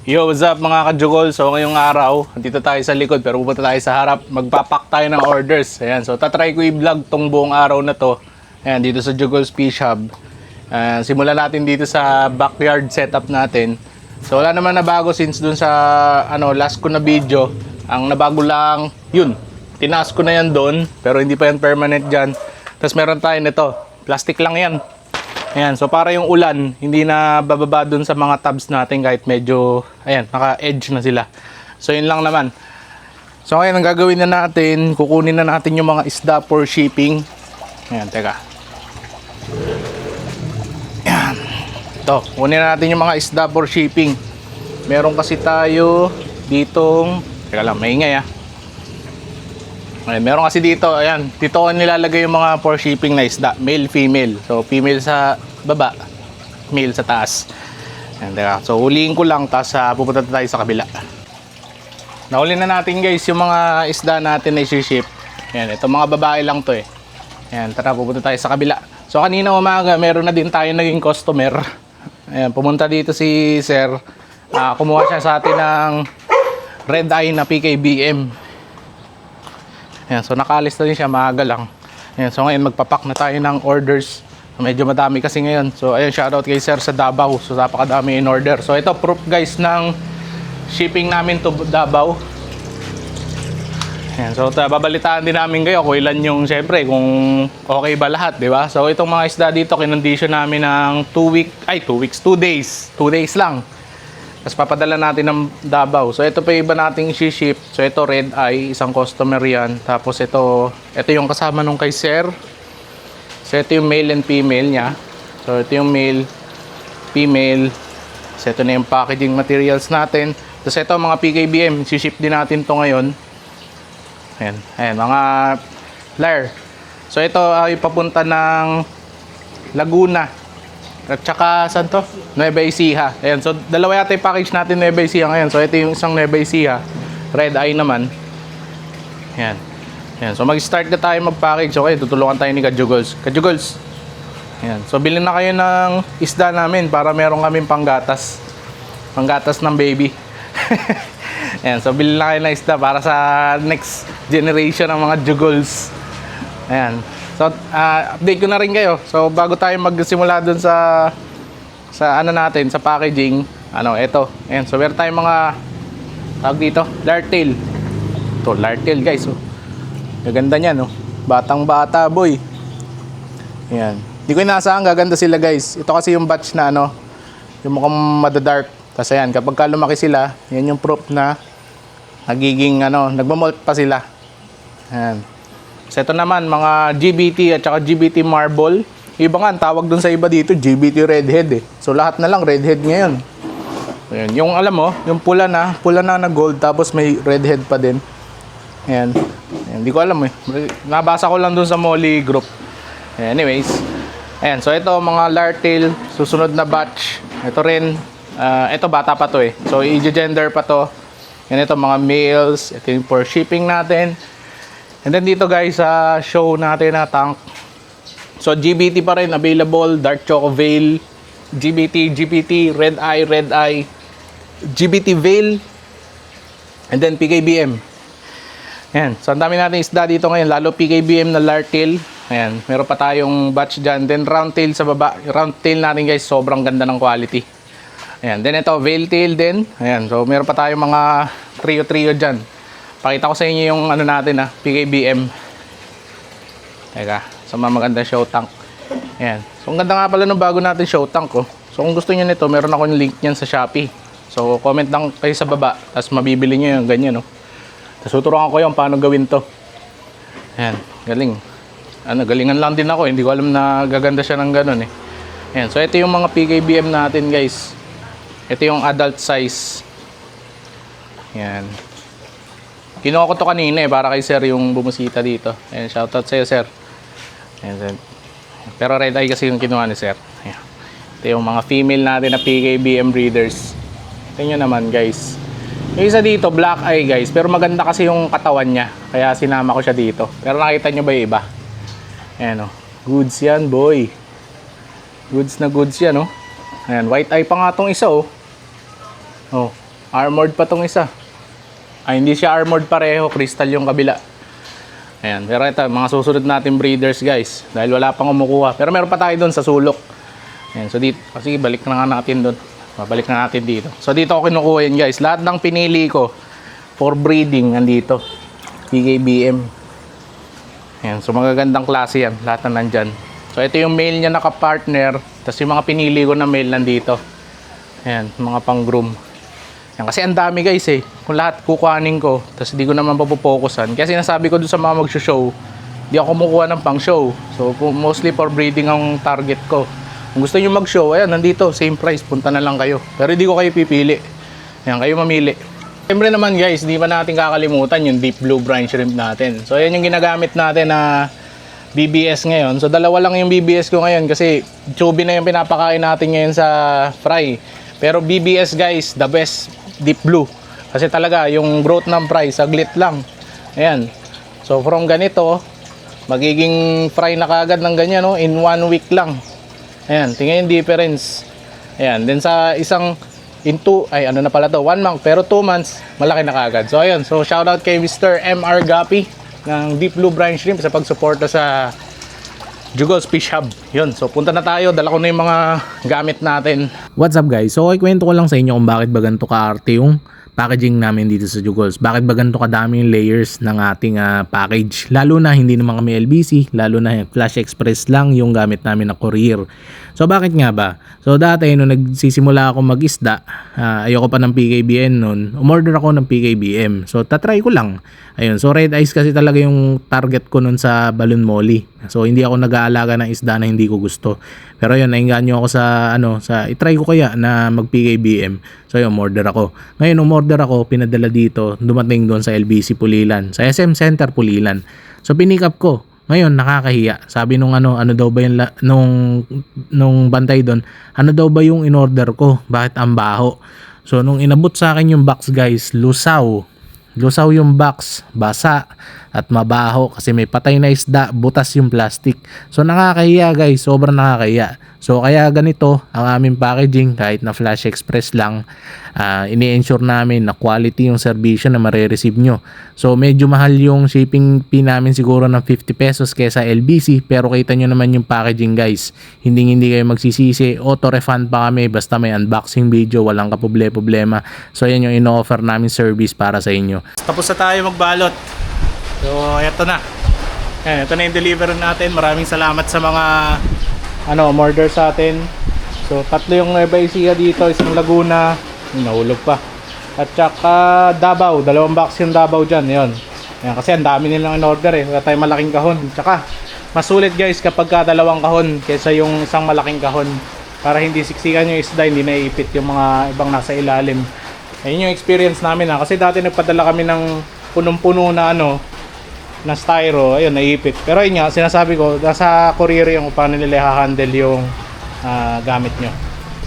Yo, what's up mga kajugol? So ngayong araw, dito tayo sa likod pero pupunta tayo sa harap. Magpapak tayo ng orders. Ayan, so tatry ko i-vlog tong buong araw na to. Ayan, dito sa Jugol's Fish Hub. Simulan natin dito sa backyard setup natin. So wala naman na bago since dun sa last ko na video. Ang nabago lang, yun. Tinaas ko na yan doon, pero hindi pa yan permanent dyan. Tapos meron tayo nito. Plastic lang yan. Ayan, so para yung ulan, hindi na bababa dun sa mga tabs natin kahit medyo, ayan, naka-edge na sila. So yun lang naman. So ngayon, ang gagawin na natin, kukunin na natin yung mga isda for shipping. Ayan, teka. Ayan. Ito, kunin na natin yung mga isda for shipping. Meron kasi tayo ditong, teka lang, maingay ah. Ayan, meron kasi dito, ayan, dito ko nilalagay yung mga for shipping na isda, male, female. So, female sa baba, male sa taas. Ayan, teka. So, huliin ko lang, tapos pupunta tayo sa kabila. Nahuli na natin guys, yung mga isda natin na i-ship. Ayan, ito mga babae lang to eh. Ayan, tara, pupunta tayo sa kabila. So, kanina umaga, meron na din tayo naging customer. Ayan, pumunta dito si Sir. Kumuha siya sa atin ng red eye na PKBM. Ayan, so nakaalis na din siya, maaga lang. Ayan, so ngayon magpapak na tayo ng orders. Medyo madami kasi ngayon. So ayun, shoutout kay Sir sa Davao. So napakadami in order. So ito proof guys ng shipping namin to Davao. Ayan, so babalitaan din namin kayo kung ilan yung, syempre, kung okay ba lahat, di ba? So itong mga isda dito, kinondisyon namin ng 2 days. 2 days lang. Tapos papadala natin ng Davao. So ito pa iba nating ship. So ito red eye, isang customer yan. Tapos ito yung kasama nung kay Sir. So ito yung male and female niya. So ito yung male, female. So ito na yung packaging materials natin. Tapos ito mga PKBM, ship din natin to ngayon. Ayan, ayan mga flare. So ito ay papunta ng Laguna. At saka, saan to? Nueva Ecija. Ayan, so dalawa yata yung package natin Nueva Ecija ngayon. So ito yung isang Nueva Ecija. Red eye naman. Ayan. Ayan, so mag-start na tayo mag-package. Okay, tutulungan tayo ni Kajugols. Kajugols! Ayan, so bilhin na kayo ng isda namin para meron kaming panggatas. Panggatas ng baby. Ayan, so bilhin na kayo ng isda para sa next generation ng mga Jugols. Ayan. So, update ko na rin kayo. So, bago tayo magsimula dun sa ano natin, sa packaging, ito. Ayan, so meron tayong mga tawag dito, lartail. Ito, lartail guys. Oh. Gaganda niyan, no? Batang bata, boy. Ayan. Di ko inaasahan, gaganda sila guys. Ito kasi yung batch na yung mukhang madadark. Tapos ayan, kapag lumaki sila, yan yung proof na nagiging, nagmamolt pa sila. Ayan. So ito naman, mga GBT at saka GBT marble. Iba nga, tawag dun sa iba dito, GBT redhead eh. So lahat na lang redhead ngayon. Ayan. Yung alam mo, yung pula na gold, tapos may redhead pa din. Ayan. Ayan, hindi ko alam eh. Nabasa ko lang dun sa Molly group. Anyways. Ayan, so ito mga lartail, susunod na batch. Ito rin, ito bata pa to eh. So i-gender pa to. Yan ito mga males, ito yung for shipping natin. And then dito guys, sa show natin na tank. So GBT pa rin available, dark choco veil, GPT, red eye, GBT veil, and then PKBM. Ayan, so ang dami natin isda dito ngayon, lalo PKBM na lartail. Ayan, meron pa tayong batch dyan. Then round tail sa baba, round tail natin guys, sobrang ganda ng quality. Ayan, then ito veil tail din. Ayan, so meron pa tayong mga trio dyan. Pakita ko sa inyo yung natin PKBM. Teka, so maganda show tank. Ayan. So ang ganda nga pala ng bago natin show tank oh. So kung gusto niyo nito, meron ako yung link niyan sa Shopee. So comment lang kayo sa baba, tapos mabibili niyo yung ganyan oh. Tapos tuturuan ko yung paano gawin to. Ayan, galing. Galingan lang din ako, hindi ko alam na gaganda siya ng ganun eh. Ayan, so ito yung mga PKBM natin guys. Ito yung adult size. Ayan. Kinuha ko to kanina eh, para kay Sir yung bumusita dito. Ayan, shoutout sa'yo Sir. Ayan, pero red eye kasi yung kinuha ni Sir. Ayan. Ito yung mga female natin na PKBM breeders. Ito nyo naman guys. Yung isa dito, black eye guys. Pero maganda kasi yung katawan niya. Kaya sinama ko siya dito. Pero nakita nyo ba yung iba? Ayan o. Goods yan boy. Goods na goods yan o. Ayan, white eye pa nga tong isa oh. Oh. Armored pa tong isa. Ay, hindi siya armored pareho. Crystal yung kabila. Ayan. Pero ito, mga susunod natin breeders guys. Dahil wala pang kumukuha. Pero meron pa tayo doon sa sulok. Ayan. So dito, kasi balik na nga natin doon. Babalik na natin dito. So dito ako kinukuha yun guys. Lahat ng pinili ko for breeding nandito. PKBM. Ayan. So magagandang klase yan. Lahat na nandyan. So ito yung male niya naka-partner. Tapos yung mga pinili ko na male nandito. Ayan. Mga pang-groom. Yan, kasi ang dami guys eh. Kung lahat kukuhanin ko, tapos hindi ko naman papupokusan. Kasi sinasabi ko doon sa mga mag-show, hindi ako kumukuha ng pang-show. So mostly for breeding ang target ko. Kung gusto nyo mag-show, ayan, nandito, same price, punta na lang kayo. Pero hindi ko kayo pipili. Ayan, kayo mamili. Siyempre naman guys, hindi pa natin kakalimutan yung deep blue brine shrimp natin. So ayan yung ginagamit natin na BBS ngayon. So dalawa lang yung BBS ko ngayon kasi chubby na yung pinapakain natin ngayon sa fry. Pero BBS guys, the best deep blue. Kasi talaga, yung growth ng fry, saglit lang. Ayan. So, from ganito, magiging fry na kagad ng ganyan, no? In 1 week lang. Ayan, tingnan yung difference. Ayan, then sa isang, in 2, ay ano na pala to, 1 month, pero 2 months, malaki na kagad. So, ayun. So, shoutout kay Mr. MR Gapi ng Deep Blue Brine Shrimp sa pagsuporta sa Jugols Fish Hub. Yun, so punta na tayo. Dala ko na yung mga gamit natin. What's up guys? So ikwento ko lang sa inyo kung bakit ba ganito kaarte yung packaging namin dito sa Jugols. Bakit ba ganito kadami yung layers ng ating package? Lalo na hindi naman kami LBC, lalo na Flash Express lang yung gamit namin na courier. So bakit nga ba? So dati nung nagsisimula ako mag-isda, ayoko pa ng PKBM noon, umorder ako ng PKBM. So tatry ko lang. Ayun, so red eyes kasi talaga yung target ko noon sa Balloon Molly. So hindi ako nag-aalaga ng isda na hindi ko gusto. Pero yun, nainganyo ako sa itry ko kaya na mag PKBM. So yun, order ako. Ngayon, umorder ako, pinadala dito, dumating doon sa LBC Pulilan, sa SM Center Pulilan. So pinick up ko. Ngayon, nakakahiya. Sabi nung ano daw ba yung nung bantay doon, ano daw ba yung in-order ko? Bakit ang baho? So nung inabot sa akin yung box guys, lusaw yung box, basa at mabaho kasi may patay na isda, butas yung plastic. So nakakahiya guys, sobrang nakakahiya. So kaya ganito ang aming packaging, kahit na Flash Express lang, ini-ensure namin na quality yung serbisyo na mare-receive nyo. So medyo mahal yung shipping fee namin, siguro ng 50 pesos kesa LBC, pero kita nyo naman yung packaging guys. Hindi kayo magsisisi, auto refund pa kami basta may unboxing video, walang kaproblema. So yan yung ino-offer namin service para sa inyo. Tapos na tayo magbalot. So eto na. Ayan, ito na yung delivery natin. Maraming salamat sa mga order sa atin. So 3 yung Nueva Ecija dito, isang Laguna, nahulog pa. At saka Davao, 2 box yung Davao dyan. Yun. Ayan, kasi ang dami nilang in-order eh. Wala tayong malaking kahon. Tsaka masulit guys kapag 2 kahon kaysa yung isang malaking kahon. Para hindi siksikan yung isda, hindi naiipit yung mga ibang nasa ilalim. Ayun yung experience namin kasi dati nagpadala kami ng punong-puno na na styro, ayun, naiipit. Pero yun nga, sinasabi ko, nasa courier yung paano nila i-handle yung gamit nyo.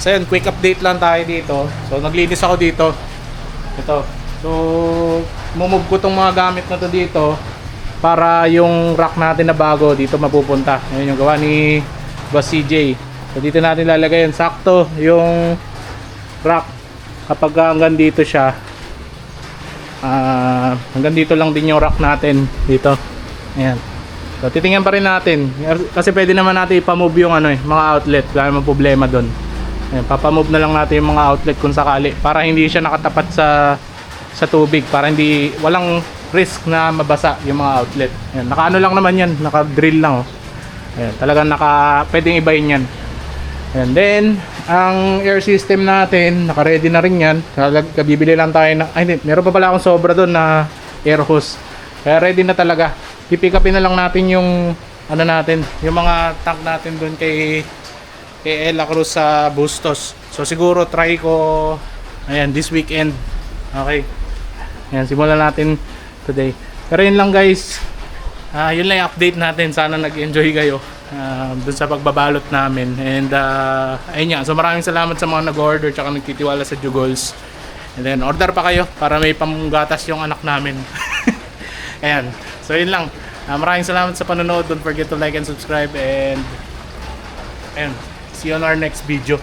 So yun, quick update lang tayo dito. So naglinis ako dito. Ito. So, mumove ko tong mga gamit na to dito para yung rack natin na bago dito mapupunta. Ayun yung gawa ni Boss CJ. So dito natin lalagay yun. Sakto yung rack kapag hanggang dito siya. Hanggang dito lang din yung rack natin dito. Ayan. So titingnan pa rin natin kasi pwede naman natin ipamove yung mga outlet, wala namang problema doon. Ayan, papamove na lang natin yung mga outlet kung sakali para hindi siya nakatapat sa tubig, para hindi walang risk na mabasa yung mga outlet. Ayan, nakaano lang naman yan, naka-drill lang Ayan, talagang pwedeng ibahin yan. And then ang air system natin, naka-ready na rin yan. Kabibili lang tayo meron pa pala akong sobra doon na air hose. Kaya ready na talaga. Pipick upin na lang natin yung yung mga tank natin doon kay Ella Cruz sa Bustos. So siguro try ko this weekend. Okay. Ayan, simulan natin today. Pero yun lang guys. Yun lang yung update natin. Sana nag-enjoy kayo dun sa pagbabalot namin. And ayun nga, so maraming salamat sa mga nag-order tsaka nagtitiwala sa Jugols. And then order pa kayo para may pamgatas yung anak namin. Ayan, so yun lang. Maraming salamat sa panonood. Don't forget to like and subscribe. And see you on our next video.